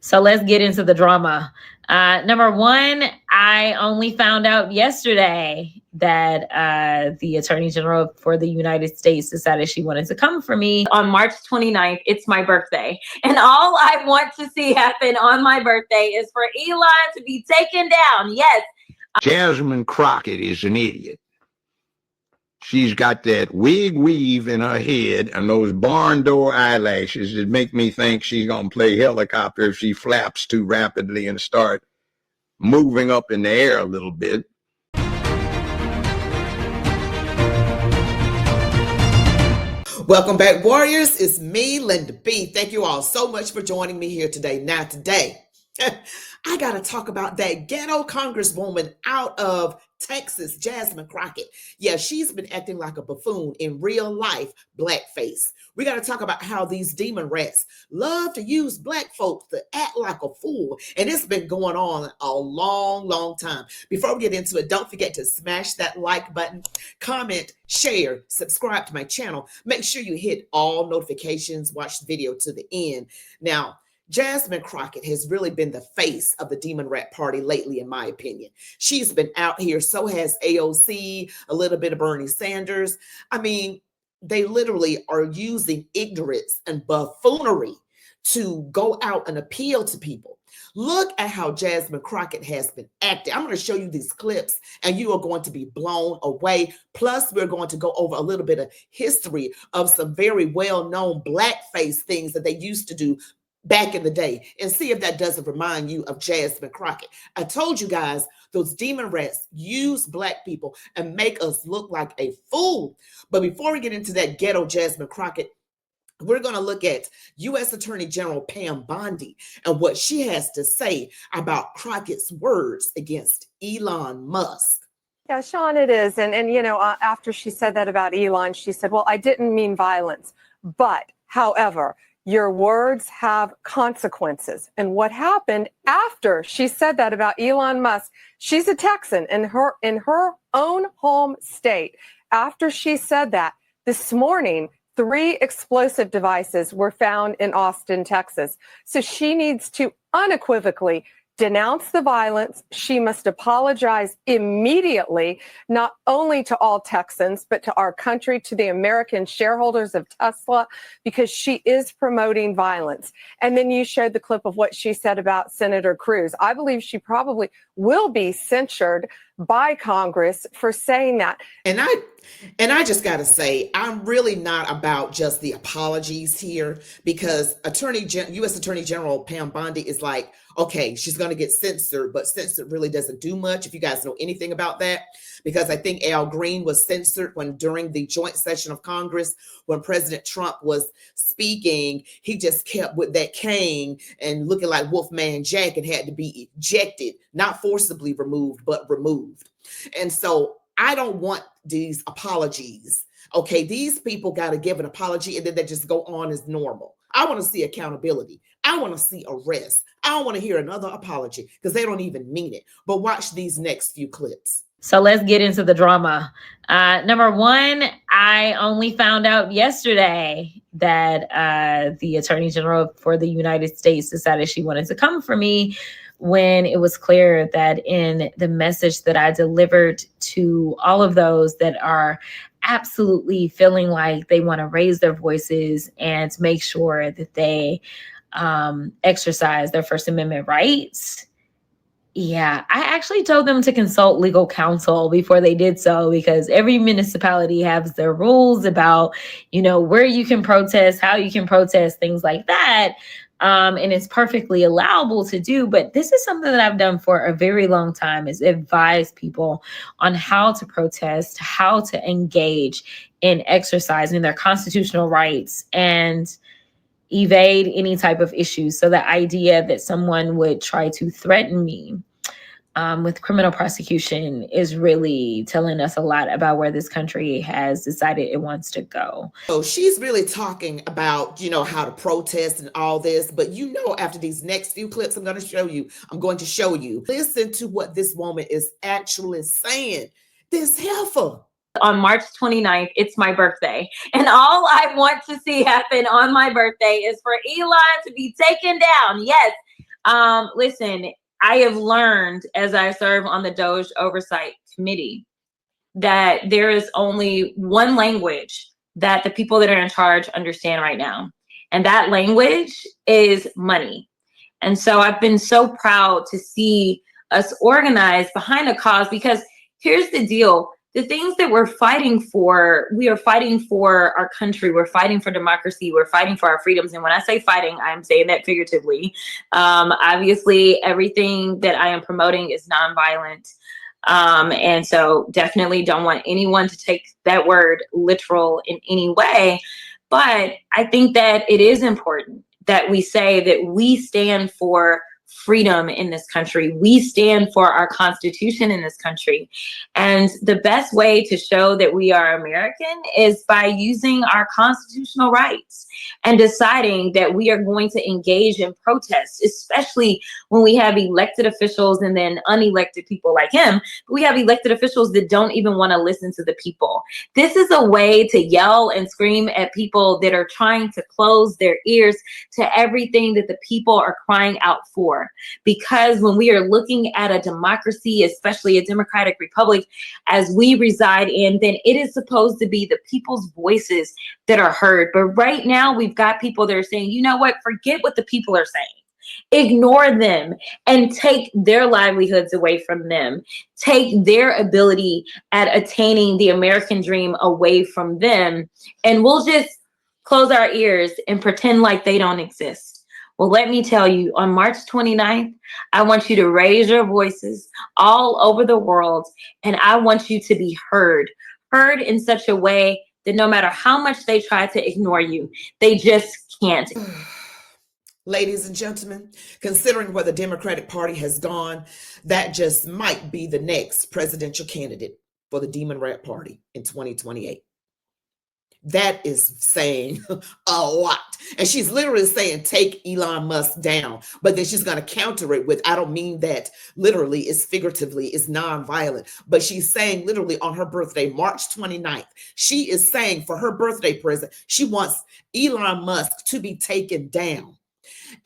So let's get into the drama. Number one, I only found out yesterday that the Attorney General for the United States decided she wanted to come for me on March 29th. It's my birthday. And all I want to see happen on my birthday is for Elon to be taken down. Yes. Jasmine Crockett is an idiot. She's got that wig weave in her head and those barn door eyelashes that make me think she's going to play helicopter if she flaps too rapidly and start moving up in the air a little bit. Welcome back, warriors. It's me, Linda B. Thank you all so much for joining me here today. Now, today, I got to talk about that ghetto congresswoman out of Texas, Jasmine Crockett. Yeah, she's been acting like a buffoon in real life, blackface. We got to talk about how these demon rats love to use black folks to act like a fool. And it's been going on a long, long time. Before we get into it, don't forget to smash that like button, comment, share, subscribe to my channel. Make sure you hit all notifications, watch the video to the end. Now, Jasmine Crockett has really been the face of the Demon Rat Party lately, in my opinion. She's been out here, so has AOC, a little bit of Bernie Sanders. I mean, they literally are using ignorance and buffoonery to go out and appeal to people. Look at how Jasmine Crockett has been acting. I'm going to show you these clips and you are going to be blown away. Plus, we're going to go over a little bit of history of some very well-known blackface things that they used to do back in the day and see if that doesn't remind you of Jasmine Crockett. I told you guys, those demon rats use black people and make us look like a fool. But before we get into that ghetto Jasmine Crockett, we're going to look at U.S. Attorney General Pam Bondi and what she has to say about Crockett's words against Elon Musk. Yeah, Sean, it is. And you know, after she said that about Elon, she said, well, I didn't mean violence. But, however, your words have consequences. And what happened after she said that about Elon Musk, she's a Texan in her own home state. After she said that, this morning, 3 explosive devices were found in Austin, Texas. So she needs to unequivocally denounce the violence. She must apologize immediately, not only to all Texans, but to our country, to the American shareholders of Tesla, because she is promoting violence. And then you showed the clip of what she said about Senator Cruz. I believe she probably will be censured by Congress for saying that. And I just got to say, I'm really not about just the apologies here, because U.S. Attorney General Pam Bondi is like, okay, she's going to get censored, but censored really doesn't do much. If you guys know anything about that, because I think Al Green was censored during the joint session of Congress, when President Trump was speaking, he just kept with that cane and looking like Wolfman Jack and had to be ejected, not forcibly removed, but removed. And so I don't want these apologies. Okay, these people got to give an apology and then they just go on as normal. I want to see accountability. I want to see arrest. I don't want to hear another apology because they don't even mean it. But watch these next few clips. So let's get into the drama. Number one, I only found out yesterday that the Attorney General for the United States decided she wanted to come for me, when it was clear that in the message that I delivered to all of those that are absolutely feeling like they want to raise their voices and make sure that they exercise their First Amendment rights. Yeah, I actually told them to consult legal counsel before they did so, because every municipality has their rules about, you know, where you can protest, how you can protest, things like that. And it's perfectly allowable to do. But this is something that I've done for a very long time, is advise people on how to protest, how to engage in exercising their constitutional rights and evade any type of issues. So the idea that someone would try to threaten me with criminal prosecution is really telling us a lot about where this country has decided it wants to go. So she's really talking about, you know, how to protest and all this. But, you know, after these next few clips, I'm going to show you. Listen to what this woman is actually saying. This heifer. On March 29th, it's my birthday. And all I want to see happen on my birthday is for Elon to be taken down. Yes, Listen, I have learned as I serve on the Doge Oversight Committee that there is only one language that the people that are in charge understand right now. And that language is money. And so I've been so proud to see us organize behind a cause, because here's the deal. The things that we're fighting for, we are fighting for our country. We're fighting for democracy. We're fighting for our freedoms. And when I say fighting, I'm saying that figuratively. Obviously, everything that I am promoting is nonviolent. And so definitely don't want anyone to take that word literal in any way. But I think that it is important that we say that we stand for freedom in this country. We stand for our Constitution in this country. And the best way to show that we are American is by using our constitutional rights and deciding that we are going to engage in protests, especially when we have elected officials and then unelected people like him. We have elected officials that don't even want to listen to the people. This is a way to yell and scream at people that are trying to close their ears to everything that the people are crying out for. Because when we are looking at a democracy, especially a democratic republic, as we reside in, then it is supposed to be the people's voices that are heard. But right now, we've got people that are saying, you know what, forget what the people are saying. Ignore them and take their livelihoods away from them. Take their ability at attaining the American dream away from them. And we'll just close our ears and pretend like they don't exist. Well, let me tell you, on March 29th, I want you to raise your voices all over the world, and I want you to be heard in such a way that no matter how much they try to ignore you, they just can't. Ladies and gentlemen, considering where the Democratic Party has gone, that just might be the next presidential candidate for the Demon Rat Party in 2028. That is saying a lot. And she's literally saying, take Elon Musk down. But then she's going to counter it with, I don't mean that literally, it's figuratively, it's nonviolent. But she's saying literally on her birthday, March 29th, she is saying for her birthday present, she wants Elon Musk to be taken down.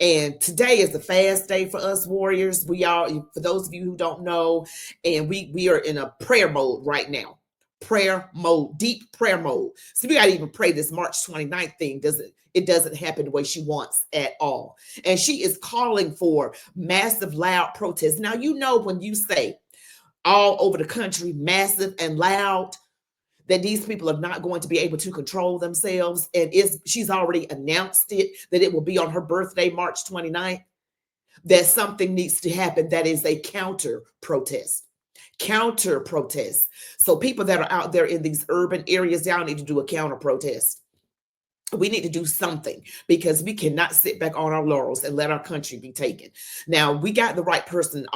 And today is the fast day for us warriors. We are, for those of you who don't know, and we are in a prayer mode right now. Prayer mode, deep prayer mode. So we got to even pray this March 29th thing. It doesn't happen the way she wants at all. And she is calling for massive, loud protests. Now, you know, when you say all over the country, massive and loud, that these people are not going to be able to control themselves. And she's already announced it, that it will be on her birthday, March 29th, that something needs to happen that is a counter protest. Counter protest. So people that are out there in these urban areas, y'all need to do a counter protest. We need to do something, because we cannot sit back on our laurels and let our country be taken. Now, we got the right person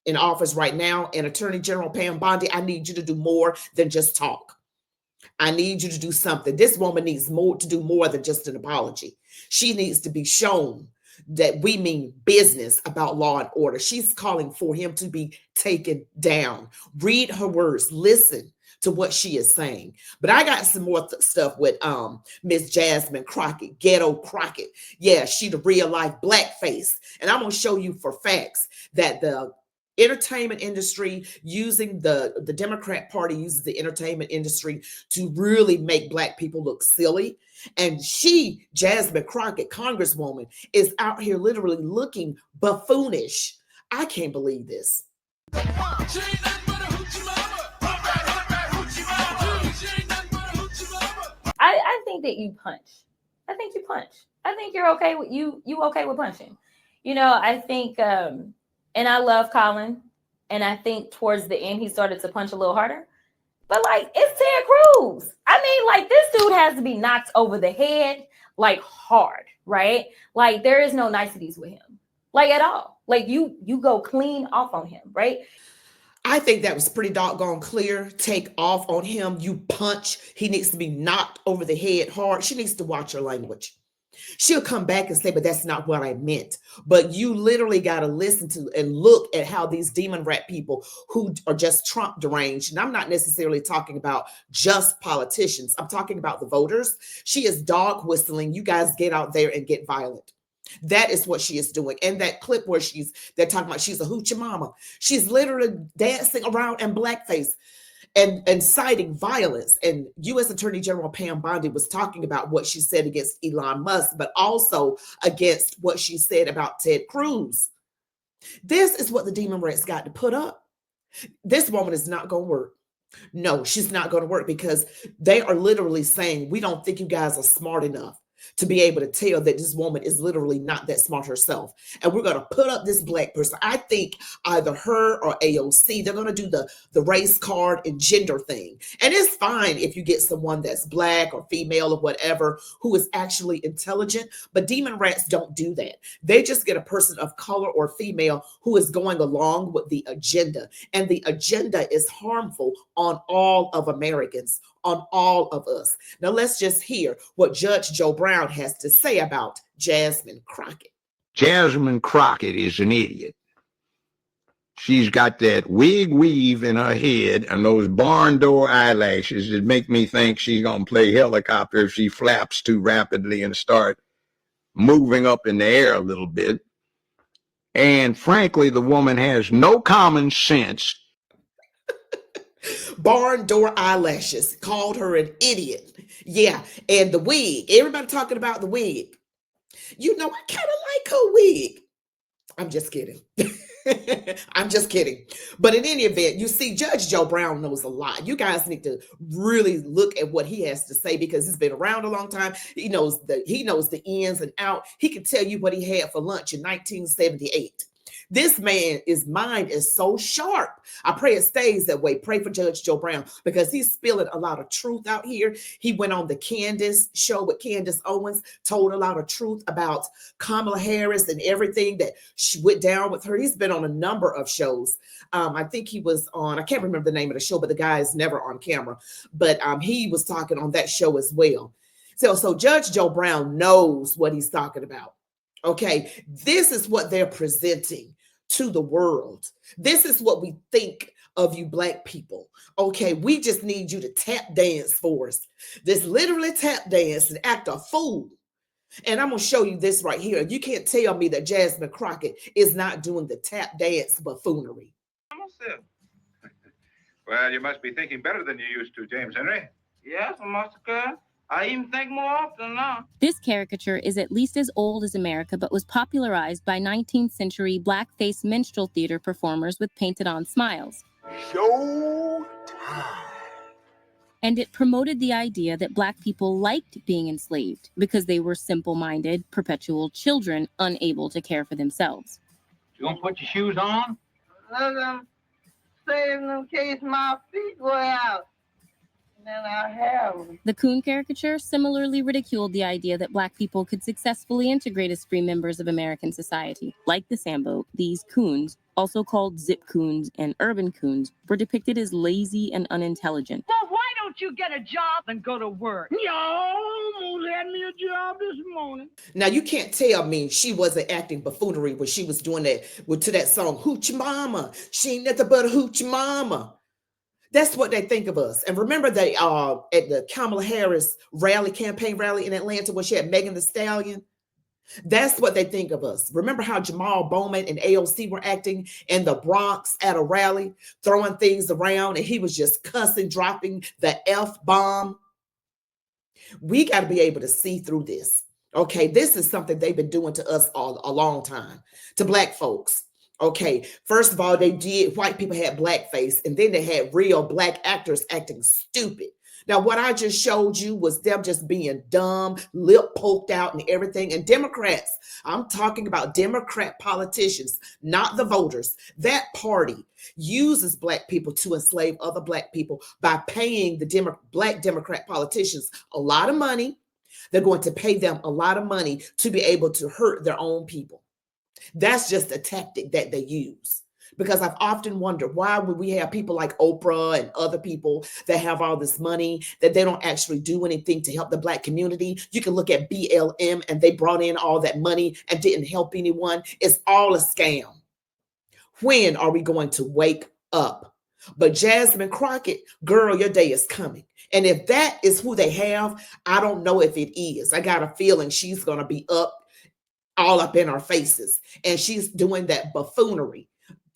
in office right now, and Attorney General Pam Bondi. I need you to do more than just talk. I need you to do something. This woman needs to do more than just an apology. She needs to be shown that we mean business about law and order. She's calling for him to be taken down. Read her words. Listen to what she is saying. But I got some more stuff with Miss Jasmine Crockett, Ghetto Crockett. Yeah, she the real life blackface. And I'm going to show you for facts that the entertainment industry using the Democrat Party uses the entertainment industry to really make Black people look silly. And she, Jasmine Crockett, Congresswoman, is out here literally looking buffoonish. I can't believe this. I think that you punch. I think you punch. I think you're okay with you okay with punching. You know, I think and I love Colin, and I think towards the end he started to punch a little harder. But like, it's Ted Cruz. I mean, like, this dude has to be knocked over the head, like, hard, right? Like, there is no niceties with him, like, at all. Like, you go clean off on him, right? I think that was pretty doggone clear. Take off on him. You punch. He needs to be knocked over the head hard. She needs to watch her language. She'll come back and say, but that's not what I meant. But you literally got to listen to and look at how these demon rat people who are just Trump deranged. And I'm not necessarily talking about just politicians. I'm talking about the voters. She is dog whistling. You guys get out there and get violent. That is what she is doing. And that clip where they're talking about she's a hoochie mama. She's literally dancing around in blackface and citing violence. And U.S. Attorney General Pam Bondi was talking about what she said against Elon Musk, but also against what she said about Ted Cruz. This is what the Demon Rats got to put up. This woman is not going to work. No, she's not going to work because they are literally saying, we don't think you guys are smart enough to be able to tell that this woman is literally not that smart herself. And we're going to put up this black person. I think either her or AOC, they're going to do the race card and gender thing. And it's fine if you get someone that's black or female or whatever who is actually intelligent, but Demon Rats don't do that. They just get a person of color or female who is going along with the agenda. And the agenda is harmful on all of Americans, on all of us. Now let's just hear what Judge Joe Brown has to say about Jasmine Crockett. Jasmine Crockett is an idiot. She's got that wig weave in her head and those barn door eyelashes that make me think she's going to play helicopter if she flaps too rapidly and start moving up in the air a little bit. And frankly, the woman has no common sense. Barn door eyelashes, called her an idiot. Yeah, and the wig, everybody talking about the wig. You know, I kind of like her wig. I'm just kidding. I'm just kidding. But in any event, you see, Judge Joe Brown knows a lot. You guys need to really look at what he has to say because he's been around a long time. He knows the ins and out. He can tell you what he had for lunch in 1978. This man's mind is so sharp. I pray it stays that way. Pray for Judge Joe Brown because he's spilling a lot of truth out here. He went on the Candace show with Candace Owens, told a lot of truth about Kamala Harris and everything that she went down with her. He's been on a number of shows. I think he was on, I can't remember the name of the show, but the guy is never on camera. But he was talking on that show as well. So Judge Joe Brown knows what he's talking about. Okay, this is what they're presenting to the world. This is what we think of you black people. Okay, we just need you to tap dance for us. This literally tap dance and act a fool. And I'm going to show you this right here. You can't tell me that Jasmine Crockett is not doing the tap dance buffoonery. Well, you must be thinking better than you used to, James Henry. Yes, Master Cuz. I even think more often now. This caricature is at least as old as America, but was popularized by 19th century blackface minstrel theater performers with painted-on smiles. Show time. And it promoted the idea that black people liked being enslaved because they were simple-minded, perpetual children unable to care for themselves. You gonna put your shoes on? Let them save them in case my feet go out. Then I have them. The coon caricature similarly ridiculed the idea that black people could successfully integrate as free members of American society. Like the Sambo, these coons, also called zip coons and urban coons, were depicted as lazy and unintelligent. Well, why don't you get a job and go to work? You almost had me a job this morning. Now, you can't tell me she wasn't acting buffoonery when she was doing that to that song, Hoochie Mama. She ain't nothing but a Hoochie Mama. That's what they think of us. And remember they at the Kamala Harris campaign rally in Atlanta where she had Megan Thee Stallion? That's what they think of us. Remember how Jamal Bowman and AOC were acting in the Bronx at a rally, throwing things around, and he was just cussing, dropping the F-bomb. We got to be able to see through this. Okay, this is something they've been doing to us all a long time, to black folks. Okay, first of all, white people had blackface, and then they had real black actors acting stupid. Now, what I just showed you was them just being dumb, lip poked out and everything. And Democrats, I'm talking about Democrat politicians, not the voters. That party uses black people to enslave other black people by paying the black Democrat politicians a lot of money. They're going to pay them a lot of money to be able to hurt their own people. That's just a tactic that they use. Because I've often wondered, why would we have people like Oprah and other people that have all this money that they don't actually do anything to help the black community? You can look at BLM and they brought in all that money and didn't help anyone. It's all a scam. When are we going to wake up? But Jasmine Crockett, girl, your day is coming. And if that is who they have, I don't know if it is. I got a feeling she's going to be up. all up in our faces. And she's doing that buffoonery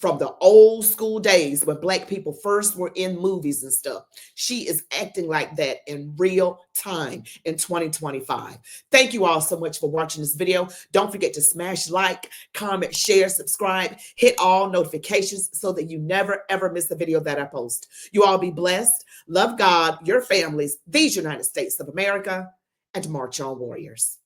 from the old school days when Black people first were in movies and stuff. She is acting like that in real time in 2025. Thank you all so much for watching this video. Don't forget to smash like, comment, share, subscribe, hit all notifications so that you never ever miss a video that I post. You all be blessed. Love God, your families, these United States of America, and march on, warriors.